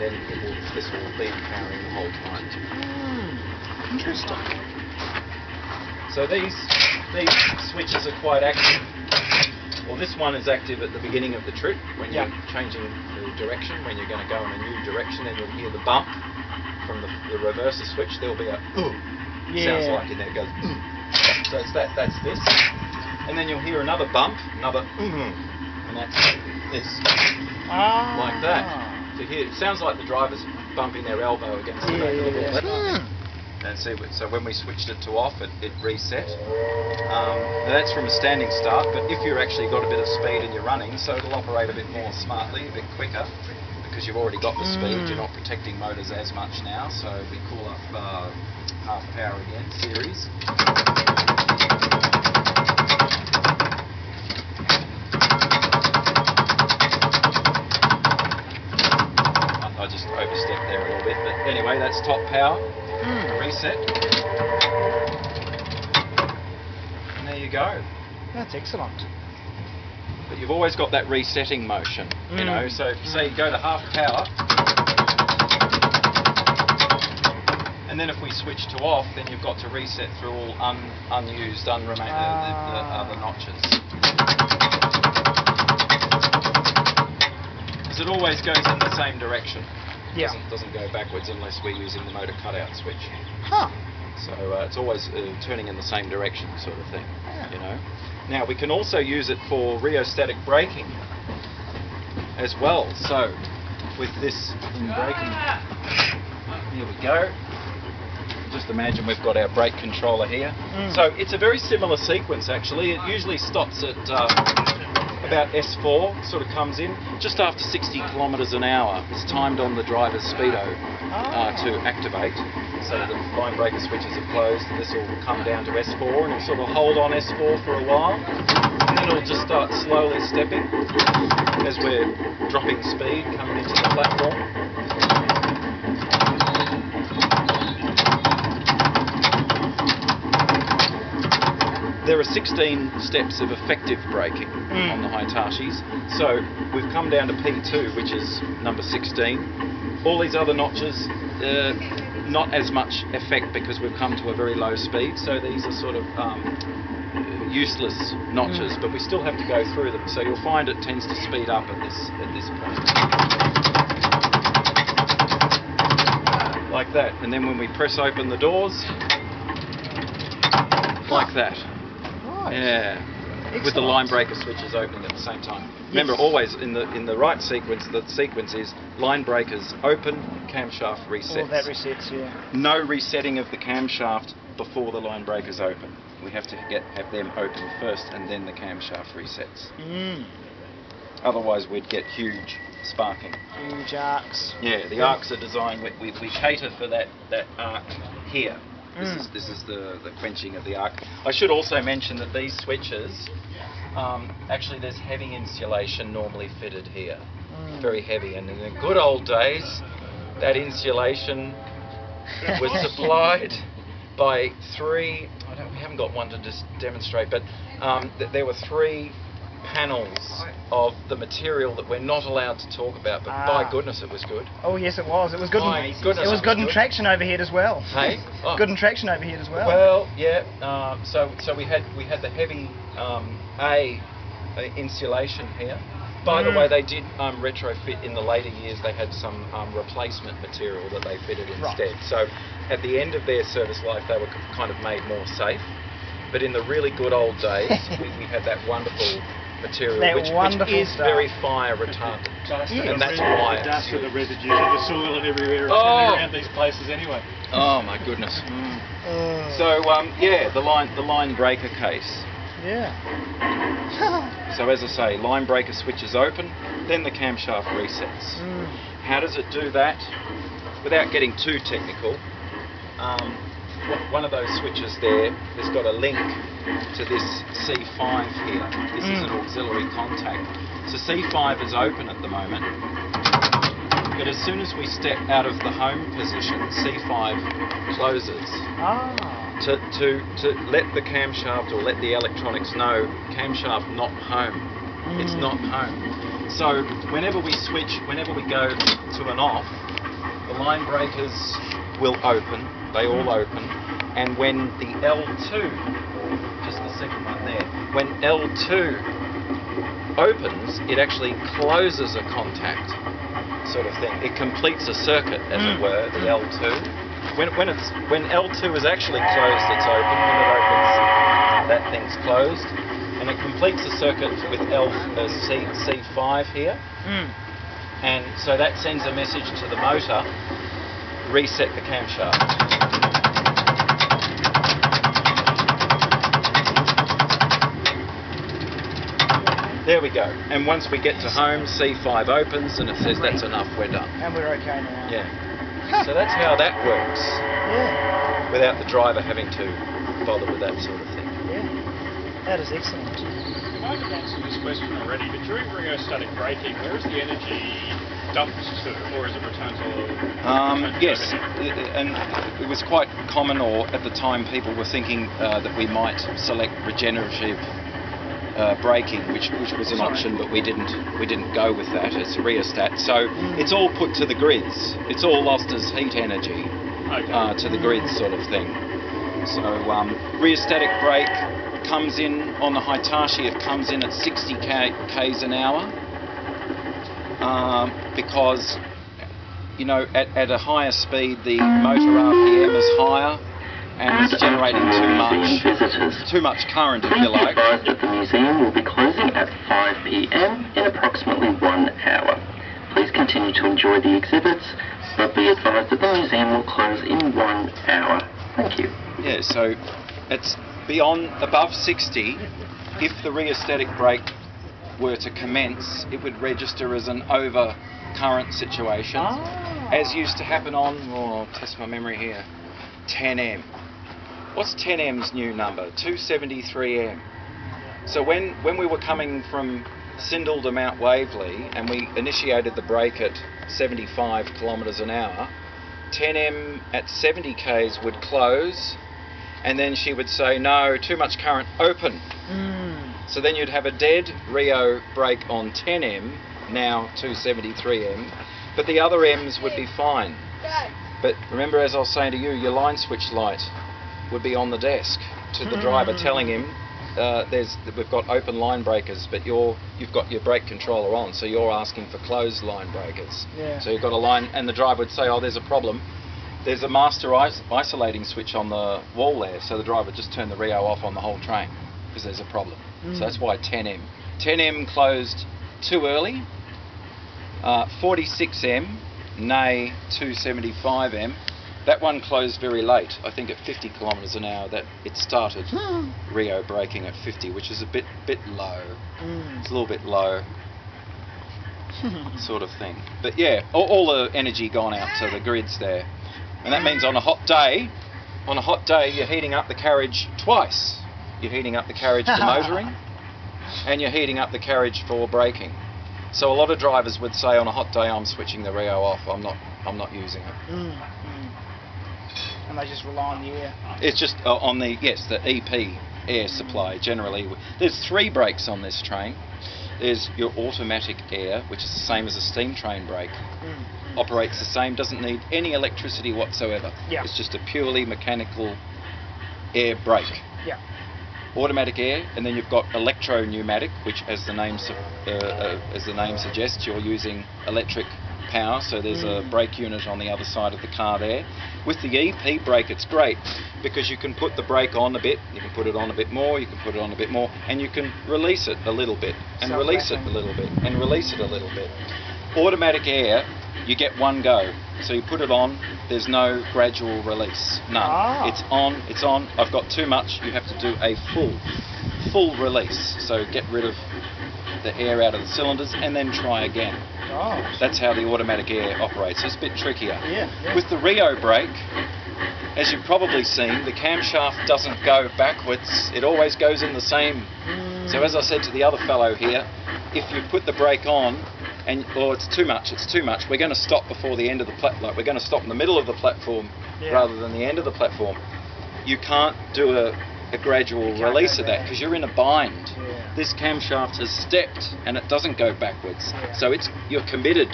then this will be powering the whole time. Interesting. So these switches are quite active. Well, this one is active at the beginning of the trip when you're changing the direction, when you're going to go in a new direction, and you'll hear the bump from the reverser switch. There'll be a sounds like in there, it goes so it's that's this, and then you'll hear another bump, another and that's this, like that. So here it sounds like the driver's bumping their elbow against the back of the wheel. And see, so when we switched it to off, it reset. That's from a standing start, but if you've actually got a bit of speed and you're running, so it'll operate a bit more smartly, a bit quicker, because you've already got the speed. You're not protecting motors as much now, so we call up half power again, series. I just overstepped there a little bit, but anyway, that's top power. Reset. And there you go. That's excellent. But you've always got that resetting motion, you know, so if you say you go to half power, and then if we switch to off, then you've got to reset through all unused, the other notches. Because it always goes in the same direction. Yeah. Doesn't go backwards unless we're using the motor cutout switch. Huh. So it's always turning in the same direction, sort of thing. You know. Now we can also use it for rheostatic braking as well. So with this in braking, here we go. Just imagine we've got our brake controller here. So it's a very similar sequence actually. It usually stops at about S4, sort of comes in just after 60 kilometres an hour. It's timed on the driver's speedo to activate. So the line breaker switches are closed, and this will come down to S4, and it'll sort of hold on S4 for a while, and then it'll just start slowly stepping as we're dropping speed coming into the platform. There are 16 steps of effective braking on the Hitachis, so we've come down to P2, which is number 16. All these other notches, not as much effect because we've come to a very low speed, so these are sort of useless notches, but we still have to go through them, so you'll find it tends to speed up at this point. Like that, and then when we press open the doors, like that. Yeah, excellent. With the line breaker switches opening at the same time. Remember, always in the right sequence, the sequence is line breakers open, camshaft resets. All that resets, yeah. No resetting of the camshaft before the line breakers open. We have to have them open first, and then the camshaft resets. Otherwise, we'd get huge sparking. Huge arcs. Yeah, the arcs are designed. We cater for that arc here. This is the quenching of the arc. I should also mention that these switches, actually there's heavy insulation normally fitted here. Very heavy, and in the good old days, that insulation was supplied by three, we haven't got one to just demonstrate, but there were three panels of the material that we're not allowed to talk about, but by goodness it was good. Oh yes, it was. It was good. Goodness, it was good in traction overhead as well. Hey, good in traction overhead as well. Well, yeah. So we had the heavy insulation here. By the way, they did retrofit in the later years. They had some replacement material that they fitted instead. Right. So at the end of their service life, they were kind of made more safe. But in the really good old days, we had that wonderful material, which is very fire retardant. And that's why the dust and the residues of the soil and everywhere around these places anyway. Oh my goodness. So yeah, the line breaker case. Yeah. So as I say, line breaker switches open, then the camshaft resets. How does it do that? Without getting too technical, one of those switches there has got a link to this C5 here. This is an auxiliary contact. So C5 is open at the moment, but as soon as we step out of the home position, C5 closes. To let the camshaft or let the electronics know camshaft not home. It's not home. So whenever we switch, whenever we go to an off, the line breakers will open. They all open. And when the L2, just the second one there, when L2 opens, it actually closes a contact sort of thing. It completes a circuit, as it were, the L2. When L2 is actually closed, it's open. When it opens, that thing's closed. And it completes the circuit with C5 here. And so that sends a message to the motor, reset the camshaft. There we go. And once we get to home, C5 opens and it says that's enough, we're done. And we're okay now. Yeah. So that's how that works. Yeah. Without the driver having to bother with that sort of thing. Yeah. That is excellent. You might have answered this question already, but during rheostatic braking, where is the energy dumped to, or is it returned to? Yes, and it was quite common, or at the time people were thinking that we might select regenerative braking, which was an option, but we didn't go with that as a rheostat. So it's all put to the grids. It's all lost as heat energy to the grids, sort of thing. So rheostatic brake comes in on the Hitachi. It comes in at 60 k's an hour because at a higher speed the motor RPM is higher. And it's generating too much current, if you like. Advised that the museum will be closing at 5 p.m. in approximately 1 hour. Please continue to enjoy the exhibits, but be advised that the museum will close in 1 hour. Thank you. Yeah, so it's above 60. If the rheostatic brake were to commence, it would register as an over current situation, as used to happen on, test my memory here, 10M. What's 10M's new number? 273M. So when we were coming from Sindel to Mount Waverley and we initiated the brake at 75 kilometres an hour, 10M at 70 k's would close, and then she would say, no, too much current, open. So then you'd have a dead Rio brake on 10M, now 273M, but the other M's would be fine. But remember, as I was saying to you, your line switch light would be on the desk to the driver, telling him we've got open line breakers, but you've got your brake controller on, so you're asking for closed line breakers. Yeah. So you've got a line, and the driver would say, oh, there's a problem. There's a master isolating switch on the wall there, so the driver would just turn the Rio off on the whole train because there's a problem. So that's why 10M. 10M closed too early. 46M, nay 275M. That one closed very late, I think at 50 kilometres an hour. That it started Rio braking at 50, which is a bit low. It's a little bit low, sort of thing. But yeah, all the energy gone out to the grids there, and that means on a hot day, you're heating up the carriage twice. You're heating up the carriage for motoring, and you're heating up the carriage for braking. So a lot of drivers would say on a hot day, I'm switching the Rio off. I'm not using it. And they just rely on the air. It's just on the EP air supply generally. There's 3 brakes on this train. There's your automatic air, which is the same as a steam train brake. Operates the same, doesn't need any electricity whatsoever. Yeah. It's just a purely mechanical air brake. Yeah. Automatic air, and then you've got electro-pneumatic, which as the name suggests, you're using electric power, so there's a brake unit on the other side of the car there. With the EP brake it's great because you can put the brake on a bit, you can put it on a bit more, you can put it on a bit more, and you can release it a little bit, and release it a little bit, and release it a little bit. Automatic air, you get one go. So you put it on, there's no gradual release, none. It's on, I've got too much, you have to do a full release. So get rid of the air out of the cylinders and then try again. That's how the automatic air operates. It's a bit trickier. Yeah. With the Rio brake, as you've probably seen, the camshaft doesn't go backwards, it always goes in the same. So as I said to the other fellow here, if you put the brake on, it's too much, we're going to stop before the end of the platform, we're going to stop in the middle of the platform rather than the end of the platform. You can't do a gradual release of that because you're in a bind. this camshaft has stepped and it doesn't go backwards. Yeah. So you're committed.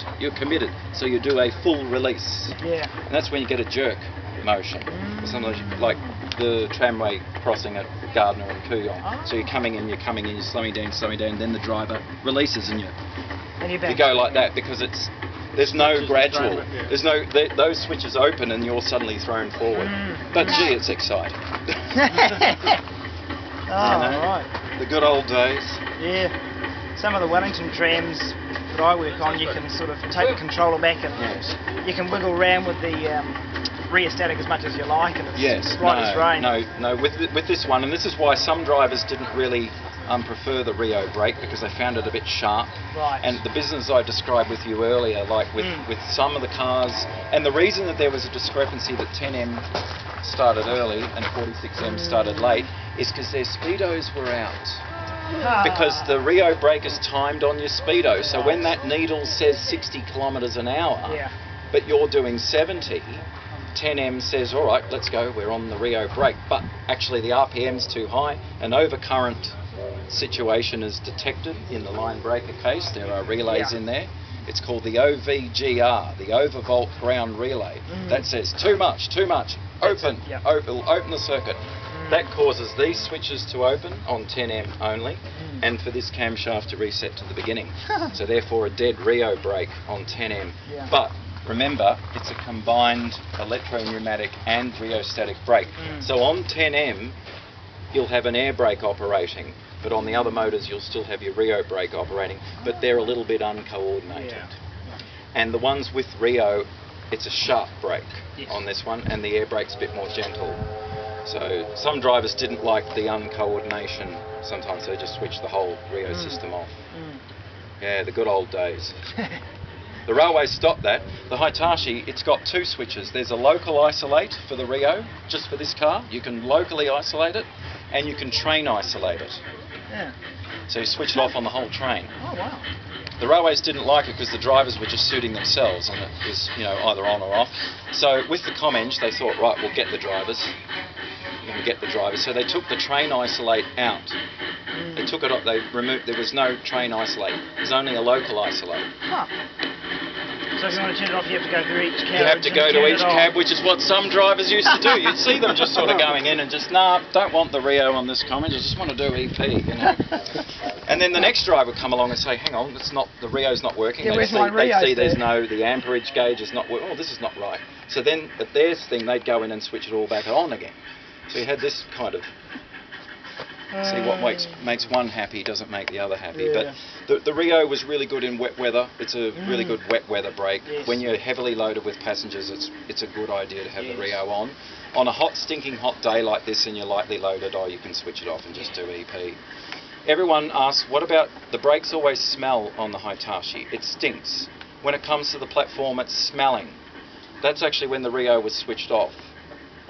So you do a full release. Yeah. And that's when you get a jerk motion. Sometimes like the tramway crossing at Gardner and Kooyong. So you're coming in, you're slowing down, then the driver releases and And you're back. you go like that because there's no gradual. Yeah. There's no those switches open and you're suddenly thrown forward. But gee, it's exciting. Oh, right. The good old days. Yeah. Some of the Wellington trams that I work on, you can sort of take the controller back and Yes. you can wiggle around with the rheostatic as much as you like, and it's Yes. right as rain. No. With this one, and this is why some drivers didn't really prefer the Rio brake because they found it a bit sharp. Right. And the business I described with you earlier, like with some of the cars, and the reason that there was a discrepancy that 10M started early and 46M started late is because their speedos were out. Because the Rio brake is timed on your speedo, so when that needle says 60 kilometres an hour, Yeah. but you're doing 70, 10M says, all right, let's go, we're on the Rio brake. But actually the RPM's too high, an overcurrent situation is detected in the line breaker case. There are relays in there. It's called the OVGR, the overvolt ground relay. That says too much, open, it'll open the circuit. That causes these switches to open on 10M only, and for this camshaft to reset to the beginning. So therefore a dead Rio brake on 10M. Yeah. But remember, it's a combined electro-pneumatic and rheostatic brake. So on 10M, you'll have an air brake operating, but on the other motors you'll still have your Rio brake operating, but they're a little bit uncoordinated. Yeah. And the ones with Rio, it's a sharp brake Yes. on this one, and the air brake's a bit more gentle. So some drivers didn't like the uncoordination. Sometimes they just switched the whole Rio system off. Yeah, the good old days. The railways stopped that. The Hitachi, it's got two switches. There's a local isolate for the Rio, just for this car. You can locally isolate it, and you can train isolate it. Yeah. So you switch it off on the whole train. Oh, wow. The railways didn't like it because the drivers were just suiting themselves, and it was, either on or off. So with the Comeng, they thought, right, we'll get the drivers. So they took the train isolate out. They took it up. They removed. There was no train isolate. There's only a local isolate. Huh. So if you want to turn it off, you have to go through each cab. You have to go to turn each it off. cab, which is what some drivers used to do. You'd see them just sort of going in and just, nah, don't want the Rio on this Comeng. I just want to do EP. And then the next driver would come along and say, hang on, the Rio's not working. Yeah, where's my they'd Rio see there? the amperage gauge is not working. Oh, this is not right. So then at their thing, they'd go in and switch it all back on again. So you had this kind of, see what makes one happy doesn't make the other happy. Yeah. But the Rio was really good in wet weather. It's a really good wet weather brake. Yes. When you're heavily loaded with passengers, it's a good idea to have the Rio on. On a stinking hot day like this and you're lightly loaded, you can switch it off and just do EP. Everyone asks, what about the brakes always smell on the Hitachi? It stinks. When it comes to the platform, it's smelling. That's actually when the Rio was switched off.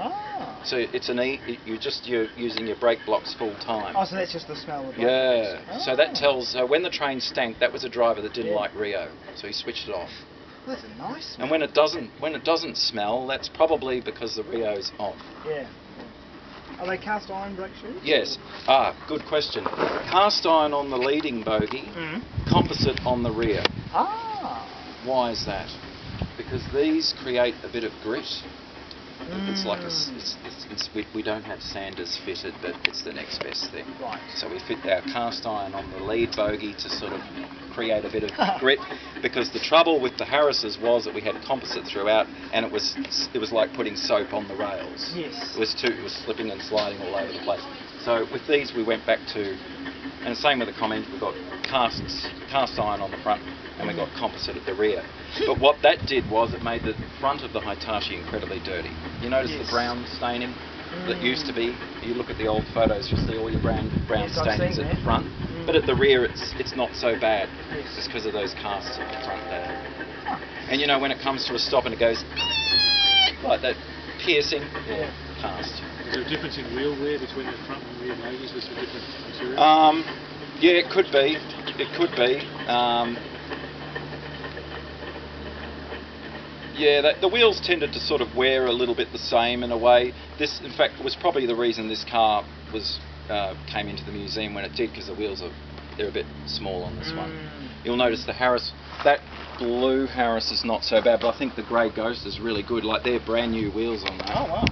Ah. So it's you're using your brake blocks full time. Oh, so that's just the smell of the Yeah. Oh. So that tells. When the train stank, that was a driver that didn't like Rio, so he switched it off. That's a nice smell. And when it doesn't smell, that's probably because the Rio's on. Yeah. Are they cast iron brake shoes? Yes. Good question. Cast iron on the leading bogie, composite on the rear. Ah. Why is that? Because these create a bit of grit. It's like we don't have sanders fitted, but it's the next best thing. Right. So we fit our cast iron on the lead bogie to sort of create a bit of grit, because the trouble with the Harrises was that we had composite throughout, and it was like putting soap on the rails. Yes. It was slipping and sliding all over the place. So with these we went back to, and the same with the Comeng, we got cast iron on the front, and we got composite at the rear. But what that did was it made the front of the Hitachi incredibly dirty. You notice the brown staining that used to be. You look at the old photos, you'll see all your brown Yes, I've stainings seen at the that. front. But at the rear, it's not so bad. Yes. It's because of those casts at the front there. And when it comes to a stop and it goes like that, piercing cast. Is there a difference in wheel wear between the front and rear bogies? Is there a different material? Yeah, it could be. It could be. The wheels tended to sort of wear a little bit the same in a way. This, in fact, was probably the reason this car was came into the museum when it did, because the wheels they're a bit small on this one. You'll notice the Harris, that blue Harris is not so bad, but I think the grey Ghost is really good. Like, they're brand new wheels on that. Oh wow.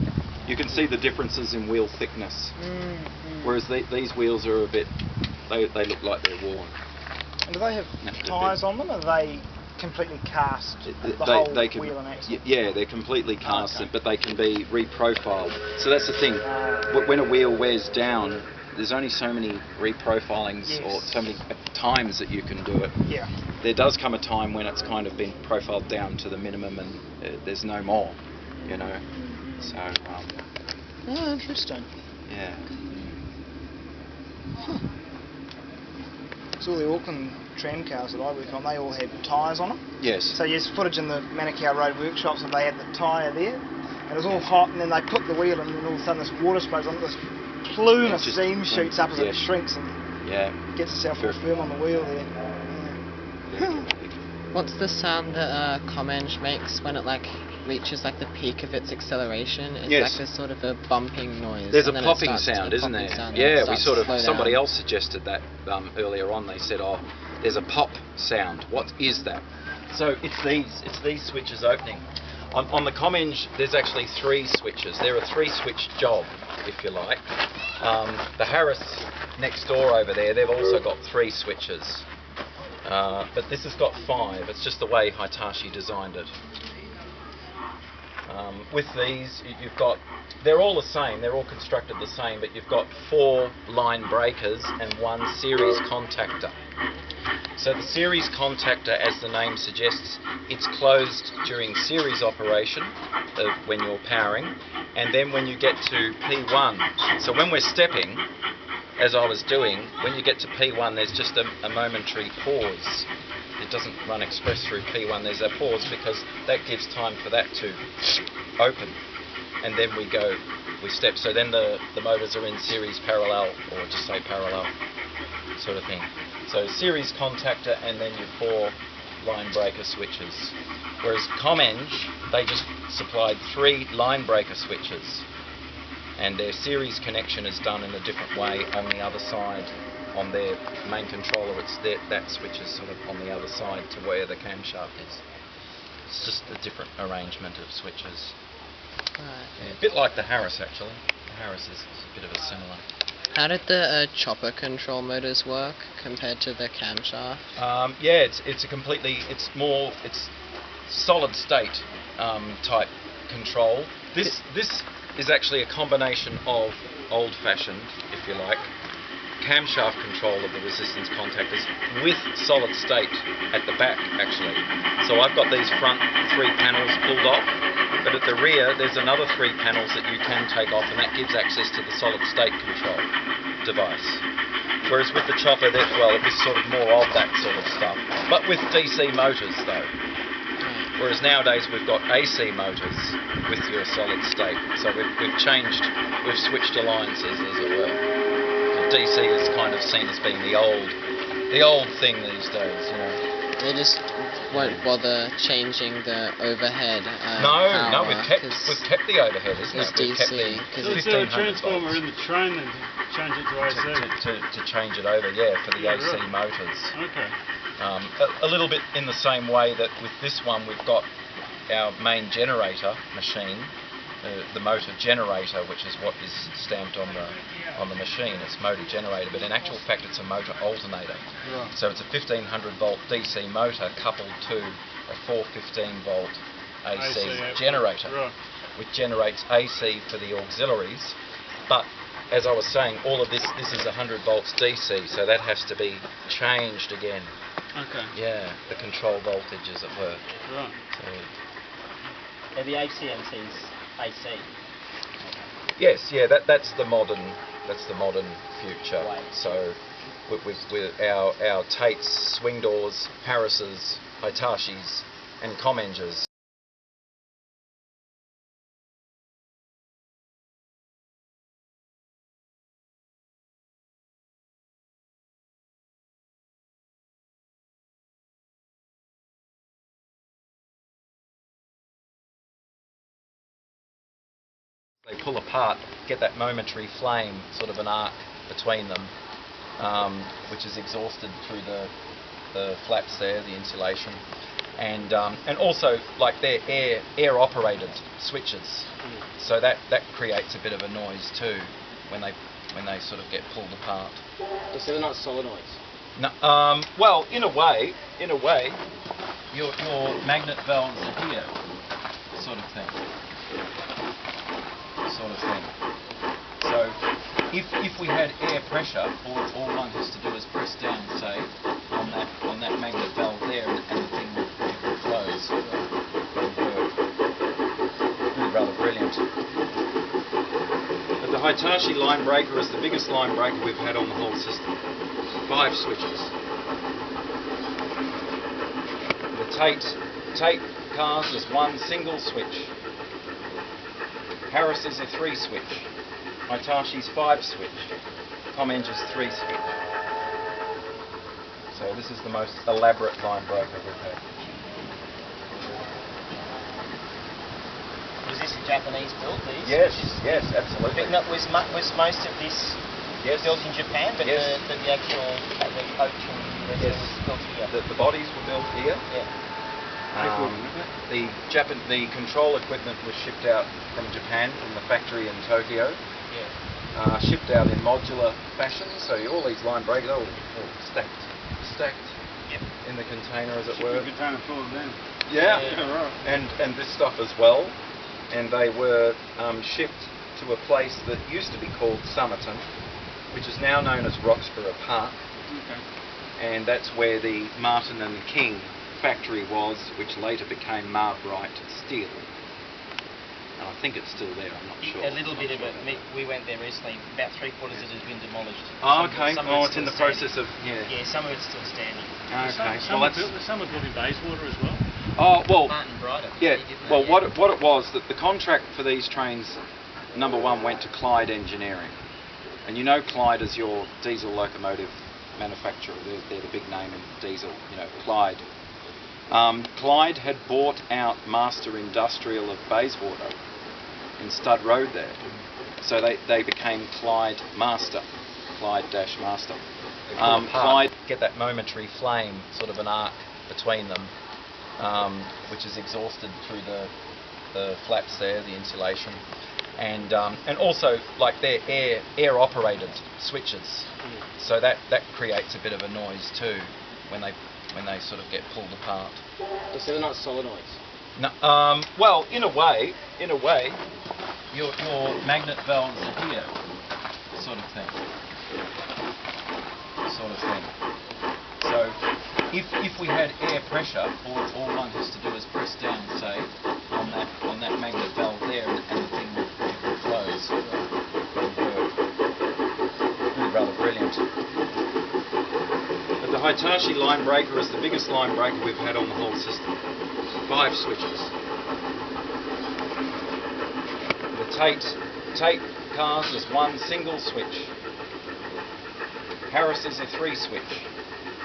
You can see the differences in wheel thickness. Whereas these wheels are a bit, they look like they're worn. And do they have tyres on them, or are they completely cast, the whole wheel and axle? Yeah, they're completely cast, but they can be reprofiled. So that's the thing. When a wheel wears down, there's only so many reprofilings or so many times that you can do it. Yeah. There does come a time when it's kind of been profiled down to the minimum, and there's no more, you know. So. Oh, interesting. Yeah. Huh. So all the Auckland tram cars that I work on, they all have tyres on them. Yes. So there's footage in the Manukau Road workshops, and they had the tyre there, and it was all hot, and then they put the wheel, and then all of a sudden this water sprays on it, this plume of steam shoots up as it shrinks and gets itself all firm on the wheel there. What's the sound that Comenge makes when it reaches the peak of its acceleration? It's like a sort of a bumping noise. There's a popping sound, isn't there? Yeah, we somebody else suggested that earlier on. They said, "Oh, there's a pop sound. What is that?" So it's these switches opening. On the Comenge, there's actually 3 switches. They're a 3-switch job, if you like. The Harris next door over there, they've also got 3 switches. But this has got 5. It's just the way Hitachi designed it. With these, they're all the same, they're all constructed the same, but you've got 4 line breakers and 1 series contactor. So the series contactor, as the name suggests, it's closed during series operation when you're powering, and then when you get to P1. So when we're stepping, as I was doing, when you get to P1, there's just a momentary pause. It doesn't run express through P1, there's a pause because that gives time for that to open, and then we step. So then the motors are in series parallel, or just say parallel sort of thing. So series contactor and then your 4 line breaker switches. Whereas Comenge, they just supplied 3 line breaker switches, and their series connection is done in a different way on the other side. On their main controller, that switch is sort of on the other side to where the camshaft is. It's just a different arrangement of switches. Right. Yeah, a bit like the Harris, actually. The Harris is a bit of a similar. How did the chopper control motors work compared to the camshaft? Yeah, it's solid state type control. This is actually a combination of old-fashioned, if you like, camshaft control of the resistance contactors with solid state at the back, actually. So I've got these front 3 panels pulled off, but at the rear there's another 3 panels that you can take off, and that gives access to the solid state control device. Whereas with the chopper, it was sort of more of that sort of stuff, but with DC motors though. Whereas nowadays we've got AC motors with your solid state. So we've switched alliances, as it were. DC is kind of seen as being the old thing these days, you know. They just won't bother changing the overhead. No, we've kept the overhead, isn't it? DC. So it's a transformer in the train and change it to AC. To change it over, for the AC motors. Okay. A little bit in the same way that with this one we've got our main generator machine, the motor generator, which is what is stamped on the machine. It's motor generator, but in actual fact it's a motor alternator. Right. So it's a 1500 volt DC motor coupled to a 415 volt AC generator, which generates AC for the auxiliaries. But as I was saying, all of this is 100 volts DC, so that has to be changed again. Okay. Yeah, the control voltage, as it were. Right. Yeah, the ACMC's AC. Yes, that's the modern future. Right. So with our Tates, swing doors, Harrises, Hitachis, and Comenges. They pull apart, get that momentary flame, sort of an arc between them, which is exhausted through the flaps there, the insulation, and also like they're air operated switches, so that creates a bit of a noise too when they sort of get pulled apart. So they're not solenoids? No, well, in a way, your magnet valves are here, sort of thing. So if we had air pressure, all one has to do is press down, say, on that magnet valve there, and the thing would close. Really rather brilliant. But the Hitachi line breaker is the biggest line breaker we've had on the whole system. 5 switches. The Tate cars is 1 single switch. Harris is a 3 switch. Hitachi's 5 switch. Comeng's 3 switch. So this is the most elaborate line breaker we've had. Was this a Japanese built, these? Yes, absolutely. But was most of this built in Japan, but the actual coach and the was built here? The bodies were built here. Yeah. The control equipment was shipped out from Japan, from the factory in Tokyo. Yeah. Shipped out in modular fashion, so all these line breakers all stacked Yep. in the container, as it were. Container full of them. Yeah, right. and this stuff as well. And they were shipped to a place that used to be called Somerton, which is now known as Roxburgh Park. Okay. And that's where the Martin and King factory was, which later became Marbright Steel. And I think it's still there, I'm not sure. A little bit of it. We went there recently. About 3/4 of it has been demolished. Oh, okay. Some of It's in the process of... Yeah, some of it's still standing. Okay. Some were built in Bayswater as well. Oh, well... Martin Brighter. Yeah, well, what it was, that the contract for these trains, number 1, went to Clyde Engineering. And you know Clyde is your diesel locomotive manufacturer. They're the big name in diesel, Clyde. Clyde had bought out Master Industrial of Bayswater in Stud Road there. So they became Clyde Master, Clyde-Master. Clyde get that momentary flame, sort of an arc between them, which is exhausted through the flaps there, the insulation, and also like they're air operated switches, so that creates a bit of a noise too when they sort of get pulled apart. So they're not solenoids? No, well, in a way, your magnet valves are here, sort of thing. So if we had air pressure, all one has to do is press down, say, on that magnet valve there, and the thing would close. Really rather brilliant. But the Hitachi line breaker is the biggest line breaker we've had on the whole system. 5 switches. The Tate cars is 1 single switch. Harris is a 3 switch.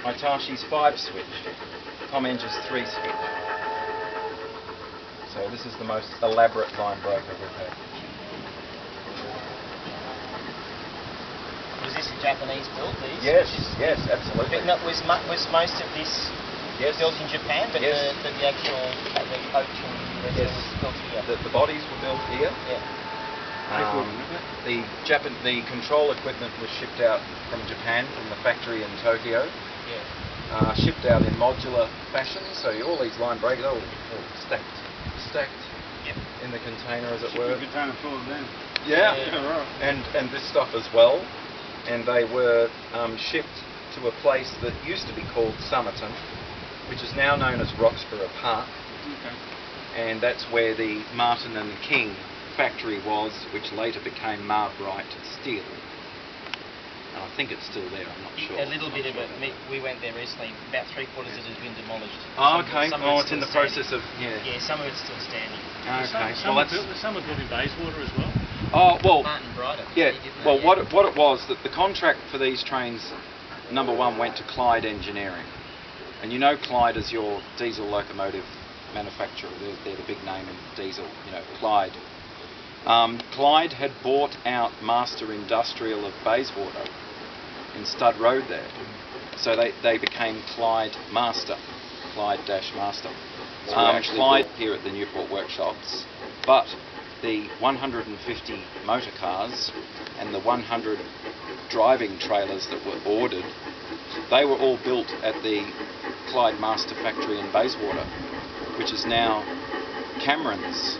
Hitachi's 5 switch. Comeng's 3 switch. So this is the most elaborate line breaker we've had. Was this a Japanese built, these? Yes, absolutely. But was most of this built in Japan, but the actual coach and the was built here? The bodies were built here. Yeah. The control equipment was shipped out from Japan, from the factory in Tokyo. Yeah. Shipped out in modular fashion, so all these line breakers all stacked Yep. in the container, as it were. Container full of them. Yeah, right. and this stuff as well. And they were shipped to a place that used to be called Somerton, which is now known as Roxburgh Park. Okay. And that's where the Martin and King factory was, which later became Marbright Steel. And I think it's still there, I'm not sure. A little bit of it. We went there recently. About 3/4 of it has been demolished. Oh, okay. Some of It's in the process of... Yeah, some of it's still standing. Okay. Some were built in Bayswater as well. Oh, well... Martin Brighter. Yeah, well, what it was, that the contract for these trains, number 1, went to Clyde Engineering. And you know Clyde is your diesel locomotive manufacturer. They're the big name in diesel, Clyde. Clyde had bought out Master Industrial of Bayswater in Stud Road there. So they became Clyde Master, Clyde-Master. Clyde here at the Newport workshops, but the 150 motor cars and the 100 driving trailers that were ordered, they were all built at the Clyde Master factory in Bayswater, which is now Cameron's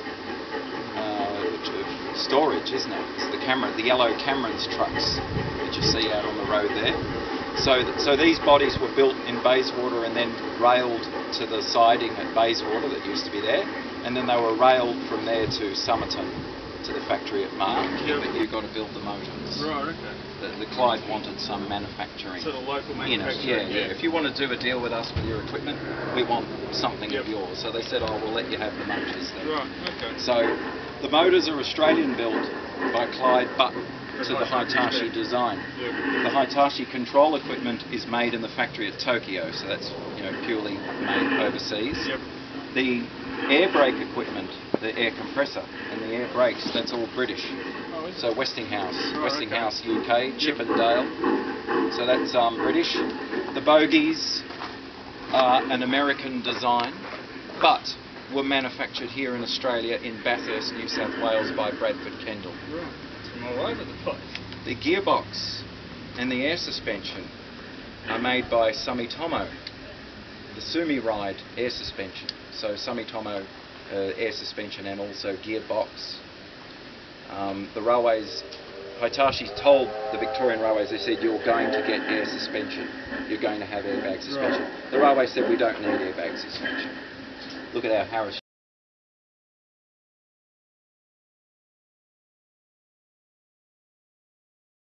storage, isn't it? It's the yellow Cameron's trucks that you see out on the road there. So these bodies were built in Bayswater and then railed to the siding at Bayswater that used to be there, and then they were railed from there to Somerton to the factory at Mark. But you've got to build the motors. Right, okay. The Clyde wanted some manufacturing. So the local manufacturing. Yeah. If you want to do a deal with us with your equipment, we want something of yours. So they said, we'll let you have the motors then. Right, okay. So the motors are Australian built by Clyde, but to the Hitachi design. The Hitachi control equipment is made in the factory at Tokyo, so that's purely made overseas. The air brake equipment, the air compressor and the air brakes, that's all British. So Westinghouse, Westinghouse UK, Chippendale, so that's British. The bogies are an American design, but were manufactured here in Australia in Bathurst, New South Wales by Bradford Kendall. Right. It's from all over the place. The gearbox and the air suspension are made by Sumitomo, the Sumi Ride air suspension. So Sumitomo air suspension and also gearbox. The railways, Hitachi told the Victorian Railways, they said, you're going to get air suspension. You're going to have airbag suspension. The railway said, we don't need airbag suspension. Look at our Harris